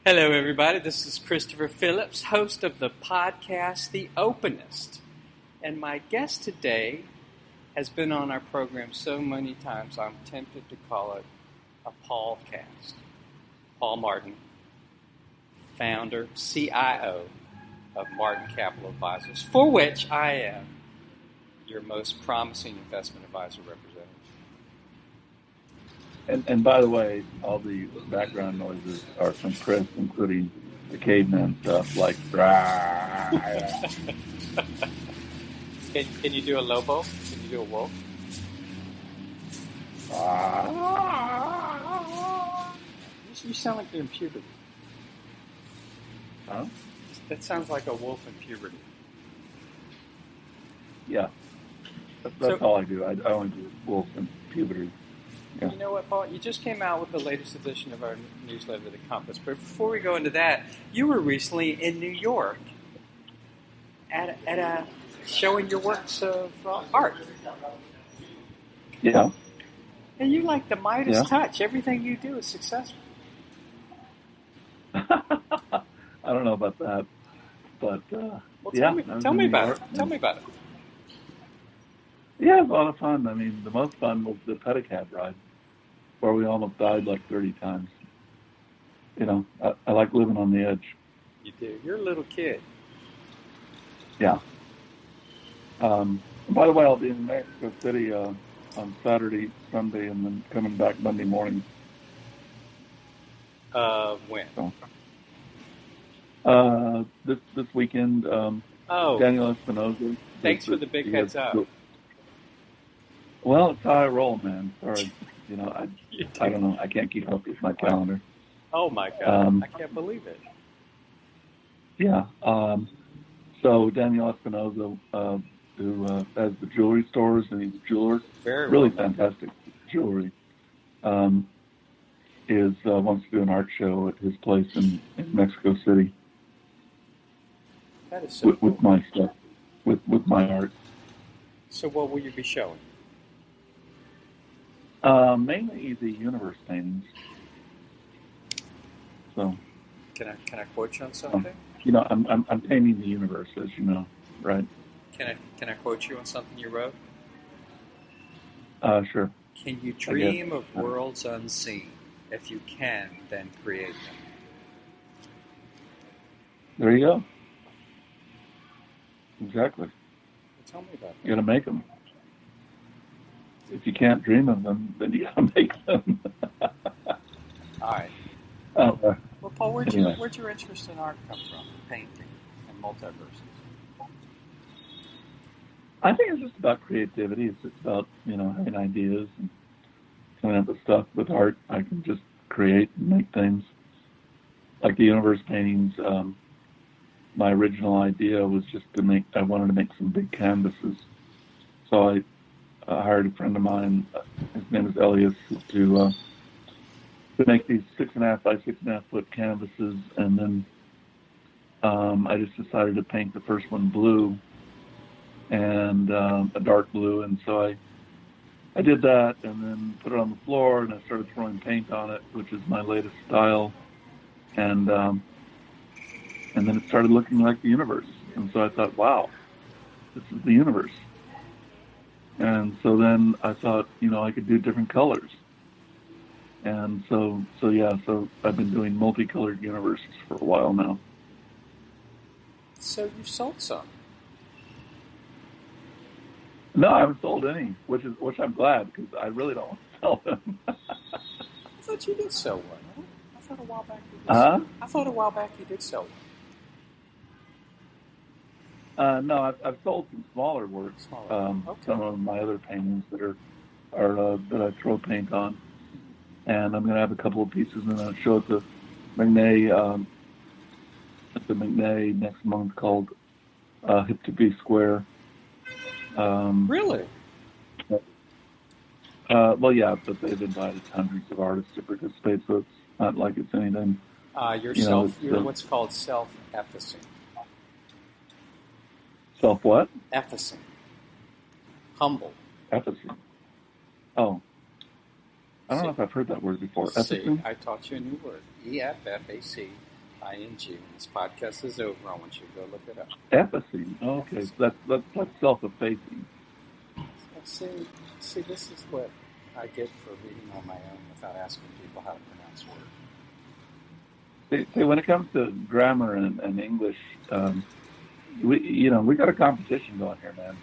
Hello, everybody. This is Christopher Phillips, host of the podcast, The Openist. And my guest today has been on our program so many times, I'm tempted to call it a Paulcast. Paul Martin, founder, CIO of Martin Capital Advisors, for which I am your most promising investment advisor representative. And by the way, all the background noises are from Chris, including the caveman stuff like. Can you do a lobo? Can you do a wolf? You sound like you're in puberty. Huh? That sounds like a wolf in puberty. Yeah, that's all I do. I only do wolf and puberty. Yeah. You know what, Paul? You just came out with the latest edition of our newsletter, The Compass. But before we go into that, you were recently in New York at a showing your works of art. Yeah. And you like the Midas touch. Everything you do is successful. I don't know about that, but well, tell me about it. Tell me about it. Yeah, it was a lot of fun. I mean, the most fun was the pedicab ride, where we almost died like 30 times. You know, I like living on the edge. You do. You're a little kid. Yeah. By the way, I'll be in Mexico City on Saturday, Sunday, and then coming back Monday morning. When? So, this weekend. Daniel Espinosa. Thanks for the big heads up. Well, it's how I roll, man. Sorry. You know, I don't know. I can't keep up with my calendar. Oh, my God. I can't believe it. Yeah. So Daniel Espinosa, who has the jewelry stores, and he's a jeweler. Really fantastic jewelry. Wants to do an art show at his place in Mexico City. That is so cool. With my stuff, with my art. So what will you be showing? Mainly the universe paintings. So, can I quote you on something? You know, I'm painting the universe, as you know, right? Can I quote you on something you wrote? Sure. Can you dream of worlds unseen? If you can, then create them. There you go. Exactly. Well, tell me about that. You got to make them. If you can't dream of them, then you got to make them. All right. Well, Paul, where'd your interest in art come from? Painting and multiverses. I think it's just about creativity. It's just about, having ideas and coming up with stuff. With art, I can just create and make things. Like the universe paintings, my original idea was just I wanted to make some big canvases. So I hired a friend of mine, his name is Elias, to make these 6.5 by 6.5 foot canvases, and then I just decided to paint the first one blue and a dark blue, and so I did that, and then put it on the floor, and I started throwing paint on it, which is my latest style, and then it started looking like the universe, and so I thought, wow, this is the universe. And so then I thought, I could do different colors. And so I've been doing multicolored universes for a while now. So you've sold some? No, I haven't sold any, which I'm glad, because I really don't want to sell them. I thought you did sell one. Huh? I thought a while back you did sell one. No, I've sold some smaller works. Some of my other paintings that I throw paint on, and I'm going to have a couple of pieces and I'll show it to McNay next month called Hip to Be Square. Really? Well, yeah, but they've invited hundreds of artists to participate, so it's not like it's anything. You're what's called self-effacing. Self what? Effacing. Humble. Effacing. Oh. I don't know if I've heard that word before. Effacing? I taught you a new word. EFFAC. ING. When this podcast is over, I want you to go look it up. Effacing. Oh, okay, so that's self-effacing. See, this is what I get for reading on my own without asking people how to pronounce words. See, when it comes to grammar and English, we got a competition going here, man.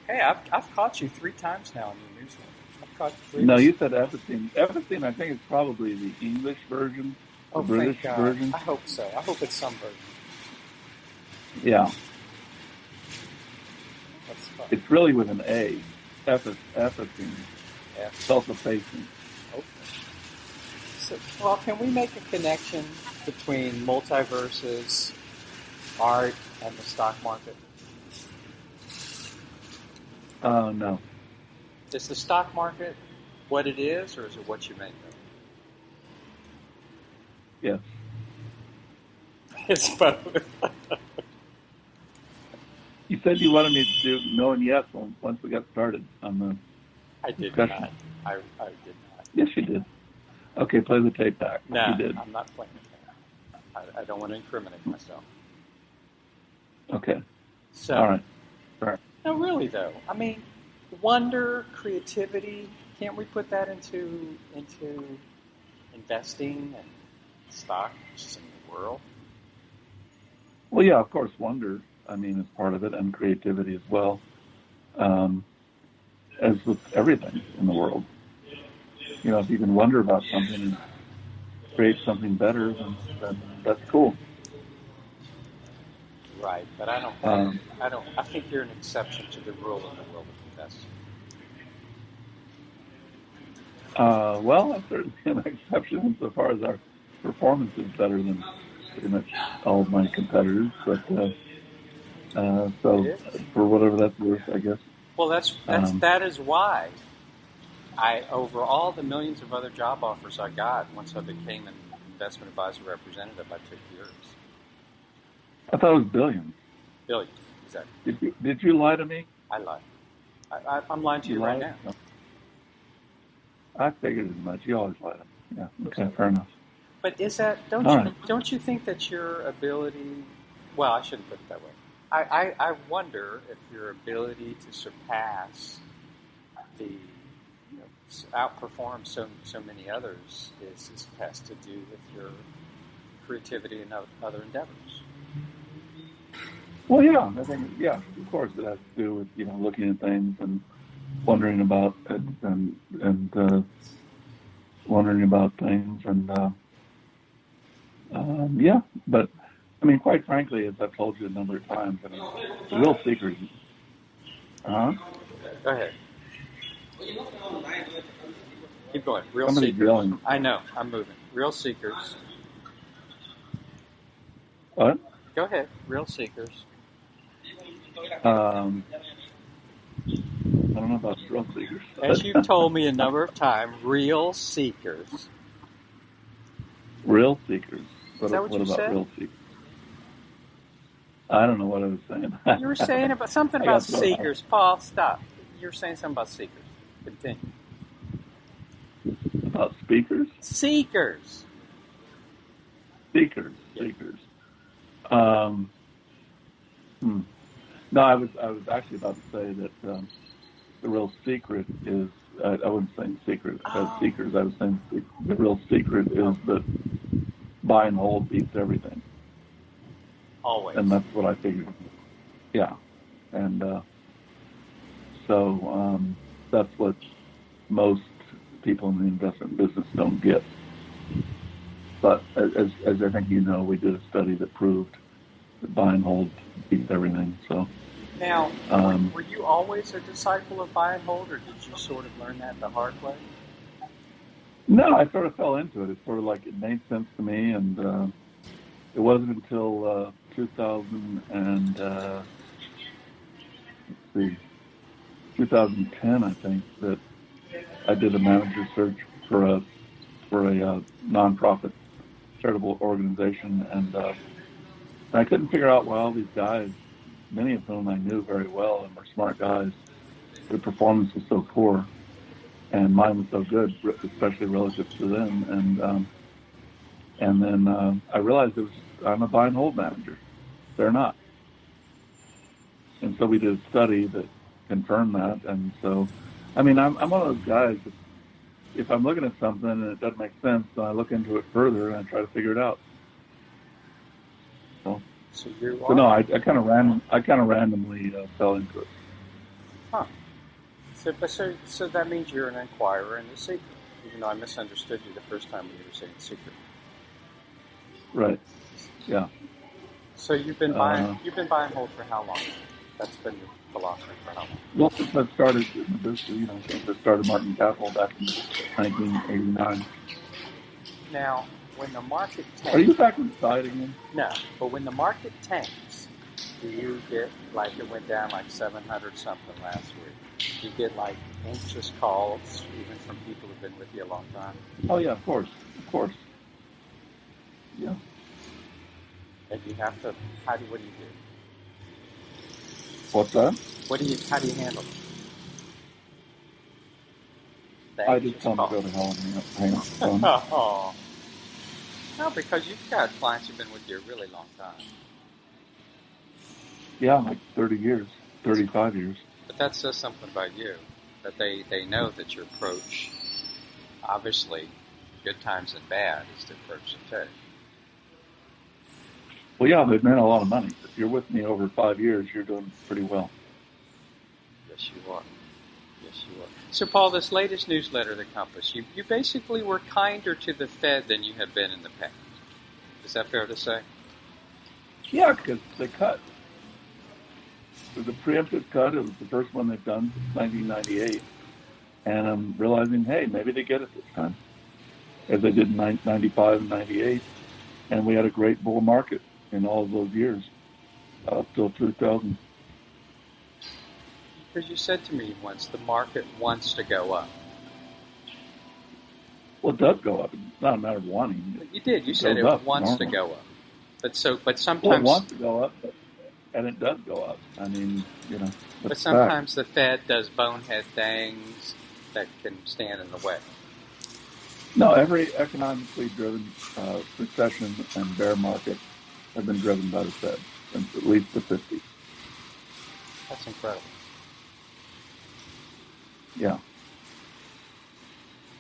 Hey, I've caught you 3 times now in your newsletter. I've caught you 3. No, you said Effacing. Effacing, I think, is probably the English version, the British version. I hope so. I hope it's some version. Yeah. That's fun. It's really with an A. Effacing. Yeah. Self-effacing. Okay. So, well, can we make a connection between multiverses, art, and the stock market? No. Is the stock market what it is, or is it what you make of it? Yes. It's both. You said you wanted me to do no and yes once we got started on the I did discussion. not. I did not. Yes, you did. Okay, play the tape back. No, You did. I'm not playing it back. I don't want to incriminate myself. Okay. So, All right. no, really though. I mean, wonder, creativity. Can't we put that into investing and stocks in the world? Well, yeah, of course, wonder, is part of it, and creativity as well, as with everything in the world. If you can wonder about something and create something better, then that's cool. Right, but I think you're an exception to the rule in the world of investing. Well, I'm certainly an exception insofar as our performance is better than pretty much all of my competitors, but so for whatever that's worth, I guess. Well, that is why over all the millions of other job offers I got once I became an investment advisor representative, I took yours. I thought it was billions. Billions, exactly. Did you lie to me? I lied. I'm lying to you right now. No. I figured as much. You always lie to me. Yeah. Okay. Fair enough. But is that don't you think that your ability? Well, I shouldn't put it that way. I wonder if your ability to surpass outperform so many others has to do with your creativity and other endeavors. Well, yeah, I think, of course it has to do with, looking at things and wondering about it and wondering about things and, but, quite frankly, as I've told you a number of times, the real secret is, Go ahead. Keep going. Real Somebody's seekers. yelling. I know, I'm moving. Real seekers. What? Go ahead. Real seekers. I don't know about real seekers. As you've told me a number of times, real seekers. Real seekers. Is that what you about said? Real seekers? I don't know what I was saying. You were saying something about seekers. Paul, stop. You were saying something about seekers. Continue. About speakers? Seekers. Seekers. No, I was actually about to say that the real secret is, I wasn't saying secret, seekers, I was saying the real secret is that buy and hold beats everything. Always. And that's what I figured. Yeah. And so that's what most people in the investment business don't get. But as I think you know, we did a study that proved that buy and hold beats everything. So now, were you always a disciple of buy and hold, or did you sort of learn that the hard way? No, I sort of fell into it. It's sort of like it made sense to me, and it wasn't until 2010, I think, that I did a manager search for a nonprofit charitable organization, and I couldn't figure out why all these guys, many of whom I knew very well and were smart guys, their performance was so poor, and mine was so good, especially relative to them. And And then I realized I'm a buy and hold manager. They're not. And so we did a study that confirmed that. And so, I mean, I'm one of those guys that if I'm looking at something and it doesn't make sense, then I look into it further and I try to figure it out. So no, I kind of randomly fell into it. Huh. So that means you're an inquirer and a seeker, even though I misunderstood you the first time when you were saying seeker. Right. Yeah. So you've been buying hold for how long? That's been your philosophy for how long? Well, since I started this, since I started Martin Capital back in 1989. Now, when the market tanks... Are you back inside again? No, but when the market tanks, do you get, like it went down like 700 something last week, do you get like anxious calls even from people who've been with you a long time? Oh yeah, of course. Yeah. And you have to, what do you do? What's that? How do you handle it? I just tell them to go to hell and hang up the phone. Oh. No, because you've got clients who've been with you a really long time. Yeah, like 30 years, 35 years. But that says something about you, that they know that your approach, obviously, good times and bad, is the approach to take. Well, yeah, they've made a lot of money. If you're with me over 5 years, you're doing pretty well. Yes, you are. So, Paul, this latest newsletter, The Compass, you basically were kinder to the Fed than you have been in the past. Is that fair to say? Yeah, because they cut. It was a preemptive cut. It was the first one they've done since 1998. And I'm realizing, hey, maybe they get it this time, as they did in 95 and 98. And we had a great bull market in all of those years, up till 2000. Because you said to me once, the market wants to go up. Well, it does go up. It's not a matter of wanting. But you did. You said it wants to go up. But sometimes... Well, it wants to go up, and it does go up. I mean, But sometimes the Fed does bonehead things that can stand in the way. No, every economically driven recession and bear market have been driven by the Fed since at least the 50s. That's incredible. Yeah.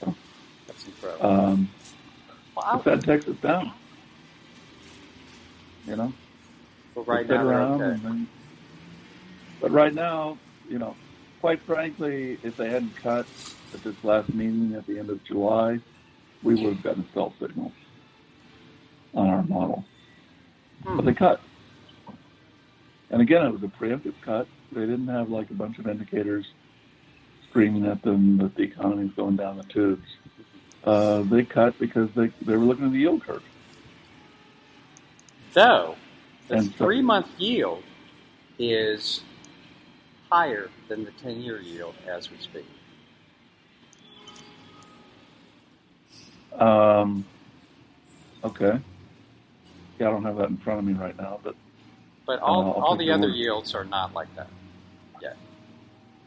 That's incredible. The Fed takes us down. Well, right now, okay. But right now, quite frankly, if they hadn't cut at this last meeting at the end of July, we would have gotten a sell signal on our model. But they cut. And again, it was a preemptive cut. They didn't have like a bunch of indicators screaming at them that the economy is going down the tubes. They cut because they were looking at the yield curve. Though, the 3-month yield is higher than the 10-year yield as we speak. Okay. Yeah, I don't have that in front of me right now, but all the other yields are not like that yet.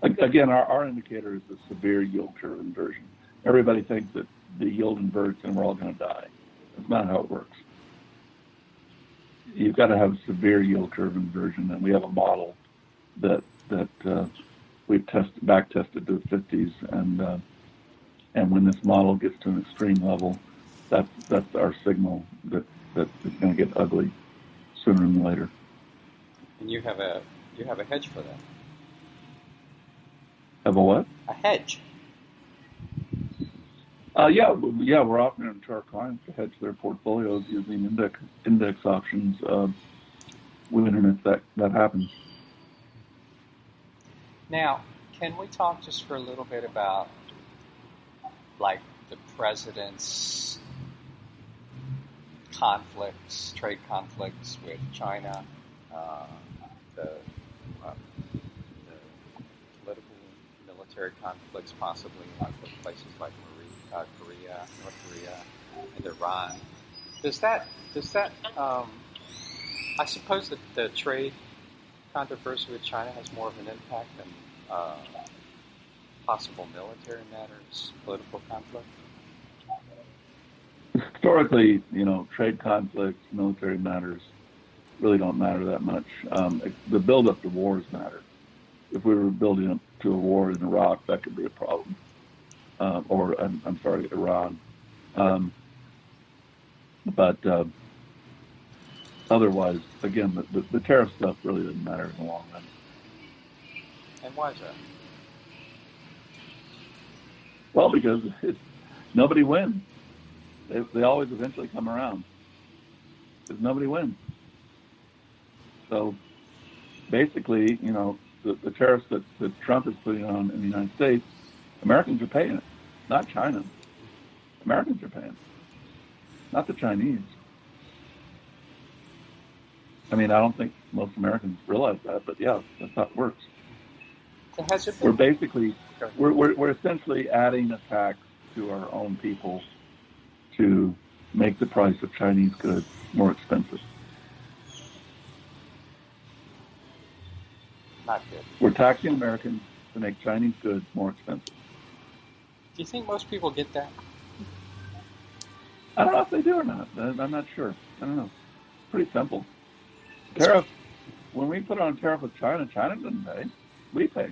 Again, our indicator is the severe yield curve inversion. Everybody thinks that the yield inverts and we're all going to die. That's not how it works. You've got to have a severe yield curve inversion, and we have a model that we've back tested to the 50s, and when this model gets to an extreme level, that's our signal that it's going to get ugly sooner than later. And you have a hedge for that. Have a what? A hedge. Yeah, we're offering to our clients to hedge their portfolios using index options when that happens. Now, can we talk just for a little bit about, like, the president's trade conflicts with China, the political, military conflicts possibly with places like Korea, North Korea, and Iran. Does that? I suppose that the trade controversy with China has more of an impact than possible military matters, political conflict. Historically, trade conflicts, military matters really don't matter that much. The build-up to wars matter. If we were building up to a war in Iraq, that could be a problem. Or, I'm sorry, Iran. But otherwise, again, the tariff stuff really doesn't matter in the long run. And why is that? Well, because nobody wins. They always eventually come around. Because nobody wins. So basically, the tariffs that Trump is putting on in the United States, Americans are paying it, not China. Americans are paying it, not the Chinese. I mean, I don't think most Americans realize that, but yeah, that's how it works. We're essentially adding a tax to our own people to make the price of Chinese goods more expensive. Not good. We're taxing Americans to make Chinese goods more expensive. Do you think most people get that? I don't know if they do or not. I'm not sure. I don't know. It's pretty simple. Tariff. When we put on tariff with China, China doesn't pay. We pay.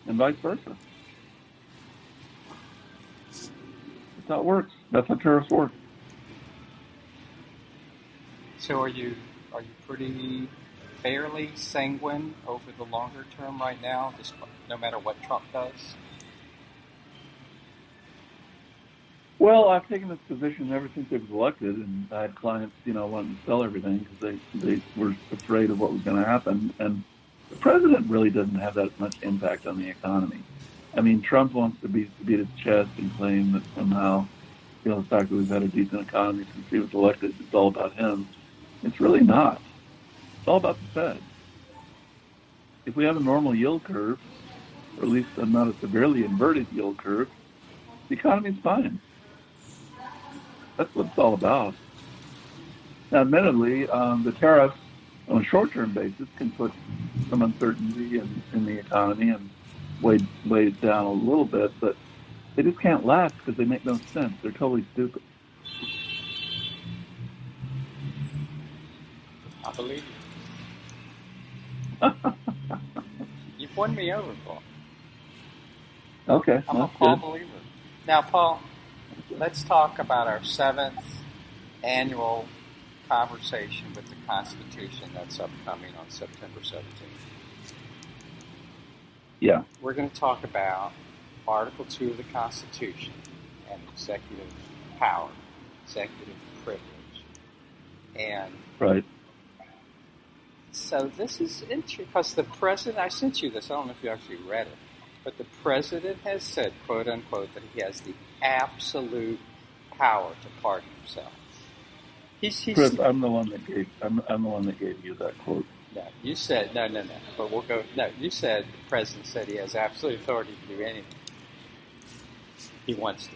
And vice versa. That's how it works. That's how tariffs work. So are you pretty fairly sanguine over the longer term right now, no matter what Trump does? Well, I've taken this position ever since he was elected, and I had clients, wanting to sell everything because they were afraid of what was going to happen. And the president really doesn't have that much impact on the economy. I mean, Trump wants to beat his chest and claim that somehow, the fact that we've had a decent economy since he was elected, it's all about him. It's really not. It's all about the Fed. If we have a normal yield curve, or at least not a severely inverted yield curve, the economy's fine. That's what it's all about. Now, admittedly, the tariffs on a short-term basis can put some uncertainty in the economy and weigh it down a little bit, but they just can't last because they make no sense. They're totally stupid. I believe you. You've won me over, Paul. Okay. I'm a Paul believer. Now, Paul, let's talk about our 7th annual conversation with the Constitution that's upcoming on September 17th. Yeah. We're going to talk about Article 2 of the Constitution and executive power, executive privilege. And right. So this is interesting because the president, I sent you this, I don't know if you actually read it, but the president has said, quote unquote, that he has the absolute power to pardon himself. Chris, I'm the one that gave you that quote. No, you said no. But we'll go. No, you said the president said he has absolute authority to do anything he wants to.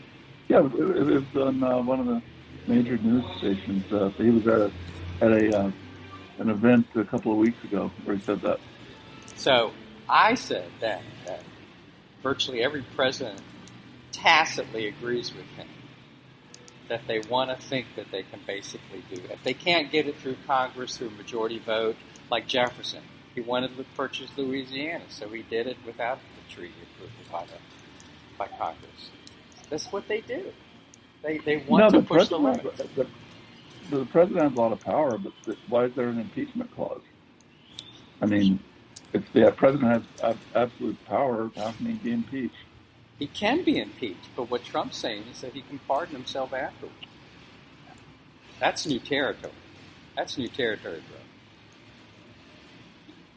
Yeah, it was on one of the major news stations. He was at an event a couple of weeks ago where he said that. So I said that virtually every president tacitly agrees with him, that they want to think that they can basically do it. If they can't get it through Congress through a majority vote, like Jefferson, he wanted to purchase Louisiana, so he did it without the treaty approval by Congress. That's what they do. They want to push the limit. The president has a lot of power, but why is there an impeachment clause? I mean, if the president has absolute power, how can he be impeached? He can be impeached, but what Trump's saying is that he can pardon himself afterward. That's new territory. That's new territory, bro.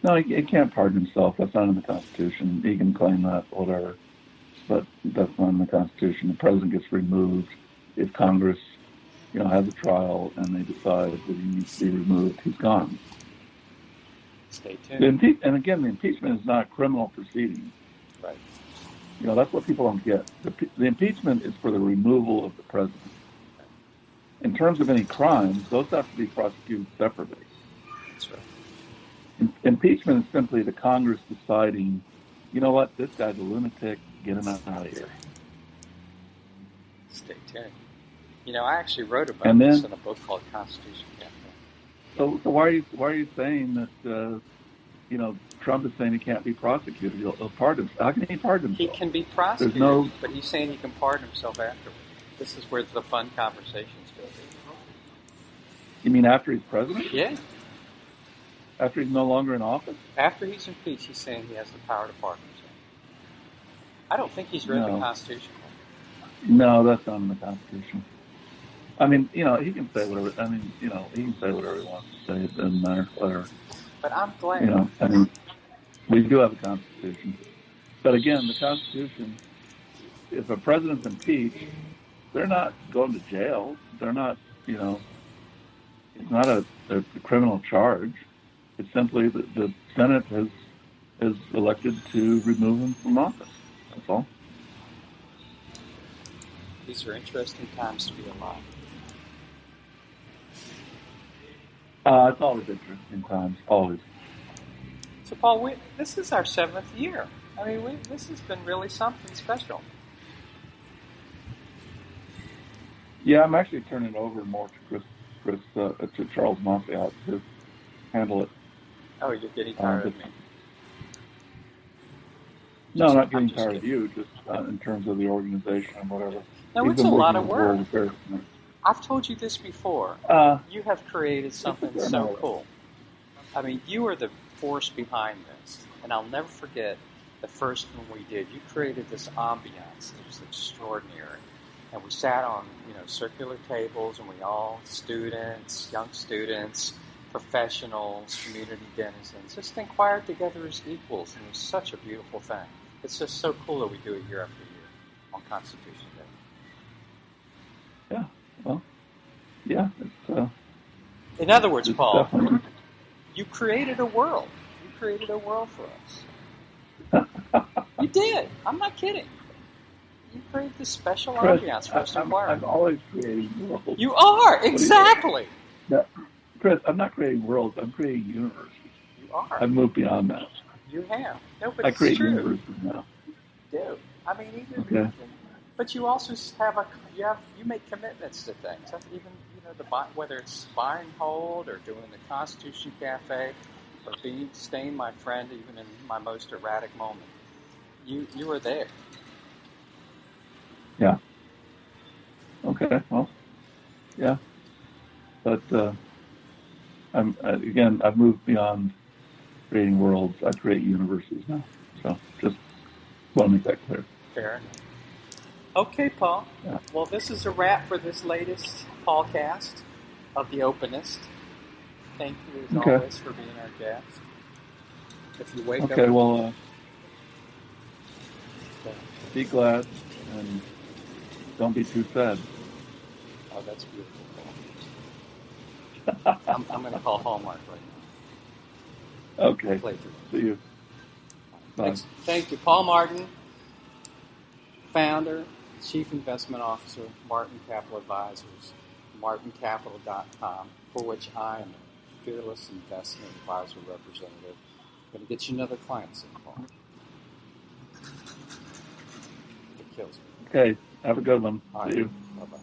No, he can't pardon himself. That's not in the Constitution. He can claim that, whatever. But that's not in the Constitution. The president gets removed if Congress, has a trial and they decide that he needs to be removed. He's gone. Stay tuned. And again, the impeachment is not a criminal proceeding. Right. That's what people don't get. The impeachment is for the removal of the president. In terms of any crimes, those have to be prosecuted separately. That's right. Impeachment is simply the Congress deciding, you know what, this guy's a lunatic, get him out of here. Stay tuned. You know, I actually wrote about And this then, in a book called Constitution Cafe. so why are you saying that Trump is saying he can't be prosecuted? He'll pardon himself. How can he pardon He himself? can be There's prosecuted, no. but he's saying he can pardon himself afterwards. This is where the fun conversations go. You mean after he's president? Yeah. After he's no longer in office? After he's impeached, he's saying he has the power to pardon himself. I don't think he's read the No. Constitution. No, that's not in the Constitution. I mean, he can say whatever. I mean, he can say whatever he wants to say. It doesn't matter. Whatever. But I'm glad. I mean, we do have a Constitution. But again, the Constitution, if a president's impeached, they're not going to jail. They're not, it's not a criminal charge. It's simply that the Senate has elected to remove him from office. That's all. These are interesting times to be alive. It's always interesting times, always. So, Paul, this is our 7th year. I mean, this has been really something special. Yeah, I'm actually turning it over more to to Charles Moffat to handle it. Oh, you're getting tired of me. No, I'm not getting tired of you, just in terms of the organization and whatever. No, it's a lot of work. I've told you this before. You have created something so cool. I mean, you are the force behind this. And I'll never forget the first one we did. You created this ambiance. It was extraordinary. And we sat on, circular tables, and we all, students, young students, professionals, community denizens, just inquired together as equals. And it was such a beautiful thing. It's just so cool that we do it year after year on Constitution Day. Yeah, well, yeah. In other words, Paul, definitely. you created a world. You created a world for us. You did. I'm not kidding. You created this special ambiance for us to inquire. I'm always creating worlds. You are, exactly. No, Chris, I'm not creating worlds. I'm creating universes. You are. I've moved beyond that. You have. No, but I it's create true. universes now. You do. I mean, Okay. but you also have you make commitments to things. Even whether it's buying hold or doing the Constitution Cafe or staying my friend even in my most erratic moment. You were there. Yeah. Okay. Well. Yeah. But I've moved beyond creating worlds. I create universes now. So just want to make that clear. Fair enough. Okay, Paul. Yeah. Well, this is a wrap for this latest Paulcast of the Openist. Thank you, as always, for being our guest. If you wake up... Okay, well, be glad and don't be too sad. Oh, that's beautiful, Paul. I'm going to call Hallmark right now. Okay. See you. Bye. Thanks. Thank you. Paul Martin, founder, Chief Investment Officer, Martin Capital Advisors, martincapital.com, for which I am a fearless investment advisor representative. I'm going to get you another client soon, Paul. It kills me. Okay. Have a good one. All See right. you. Bye-bye.